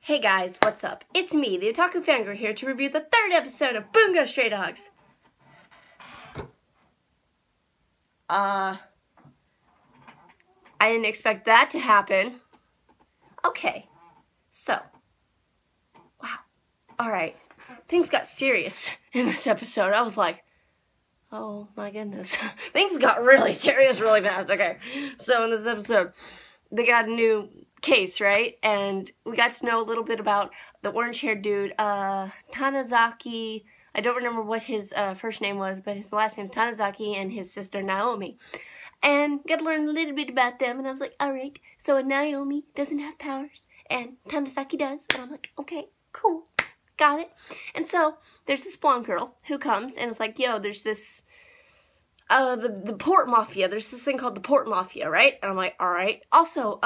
Hey guys, what's up? It's me, the Otaku Fangirl, here to review the third episode of Bungou Stray Dogs. I didn't expect that to happen. Okay, so, wow, alright, things got serious in this episode. I was like, oh my goodness, things got really serious really fast. Okay, so in this episode, they got a new case, right? And we got to know a little bit about the orange-haired dude, Tanizaki. I don't remember what his first name was, but his last name's Tanizaki, and his sister Naomi. And got to learn a little bit about them, and I was like, alright, so Naomi doesn't have powers, and Tanizaki does, and I'm like, okay, cool, got it. And so, there's this blonde girl who comes, and it's like, yo, there's this, the port mafia, there's this thing called the port mafia, right? And I'm like, alright. Also,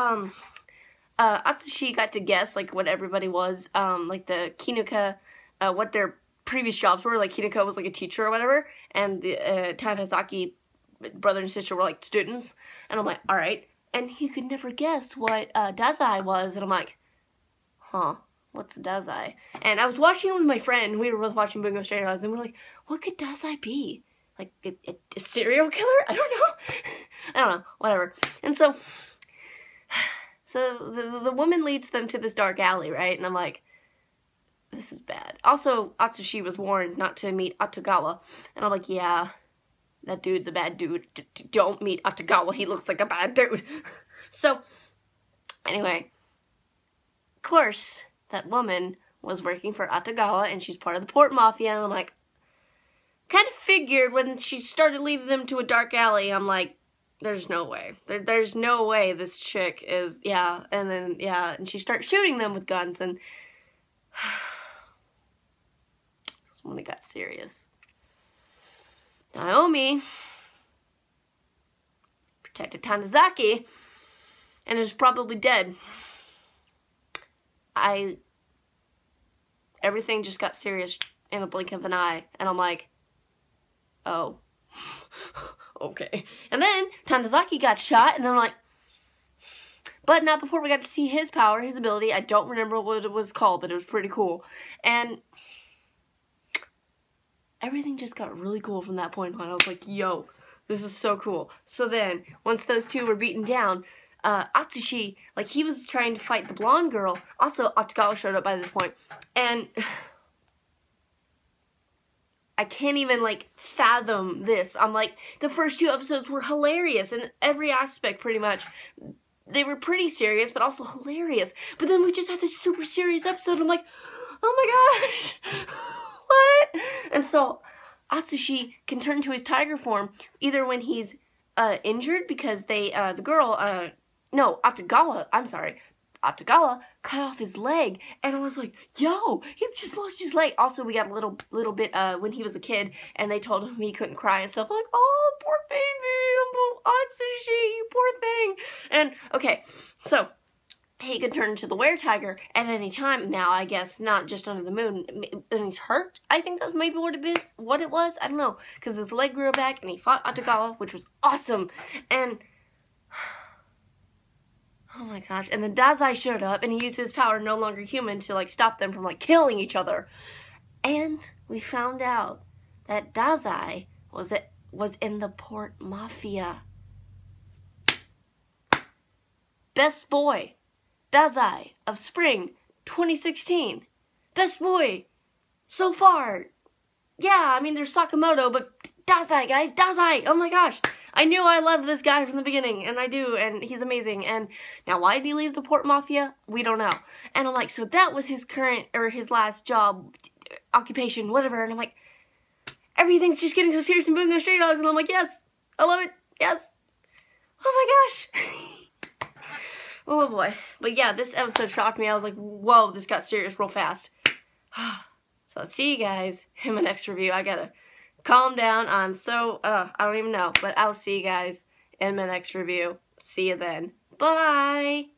Atsushi got to guess, like, what everybody was, like, the Kinuka, what their previous jobs were, like, Kinuka was, like, a teacher or whatever, and the, Tanizaki brother and sister were, like, students, and I'm like, alright, and he could never guess what, Dazai was, and I'm like, huh, what's Dazai? And I was watching it with my friend, we were both watching Bungou Stray Dogs, and we're like, what could Dazai be? Like, a serial killer? I don't know. I don't know, whatever. And so the woman leads them to this dark alley, right? And I'm like, this is bad. Also, Atsushi was warned not to meet Atagawa. And I'm like, yeah, that dude's a bad dude. Don't meet Atagawa. He looks like a bad dude. So, anyway, of course, that woman was working for Atagawa, and she's part of the port mafia. And I'm like, kind of figured when she started leading them to a dark alley, I'm like, there's no way. There's no way this chick is, yeah. And then, yeah, and she starts shooting them with guns, and this is when it got serious. Naomi protected Tanizaki, and is probably dead. Everything just got serious in a blink of an eye, and I'm like, oh. Okay. And then Tanizaki got shot, and then I'm like, but not before we got to see his power, his ability. I don't remember what it was called, but it was pretty cool. And everything just got really cool from that point on. I was like, yo, this is so cool. So then, once those two were beaten down, Atsushi, like, he was trying to fight the blonde girl. Also, Atagawa showed up by this point. And I can't even, like, fathom this. I'm like, the first two episodes were hilarious in every aspect, pretty much. They were pretty serious, but also hilarious. But then we just had this super serious episode, and I'm like, oh my gosh, what? And so, Atsushi can turn to his tiger form either when he's injured, because they, Atagawa cut off his leg, and I was like, yo, he just lost his leg. Also, we got a little bit when he was a kid, and they told him he couldn't cry and stuff. I'm like, oh, poor baby, Atsushi, you poor thing. And, okay, so he could turn into the were-tiger at any time now, I guess, not just under the moon, and he's hurt. I think that's maybe what it was, I don't know, because his leg grew back, and he fought Atagawa, which was awesome, and oh my gosh, and then Dazai showed up, and he used his power, no longer human, to, like, stop them from, like, killing each other. And we found out that Dazai was in the port mafia. Best boy, Dazai of spring 2016. Best boy so far. Yeah, I mean, there's Sakamoto, but Dazai, guys, Dazai, oh my gosh. I knew I loved this guy from the beginning, and I do, and he's amazing. And now, why did he leave the port mafia? We don't know. And I'm like, so that was his current, or his last job, occupation, whatever. And I'm like, everything's just getting so serious in Bungou Stray Dogs, and I'm like, yes, I love it, yes. Oh my gosh. Oh boy. But yeah, this episode shocked me. I was like, whoa, this got serious real fast. So I'll see you guys in my next review. I gotta calm down. I'm so, I don't even know. But I'll see you guys in my next review. See you then. Bye!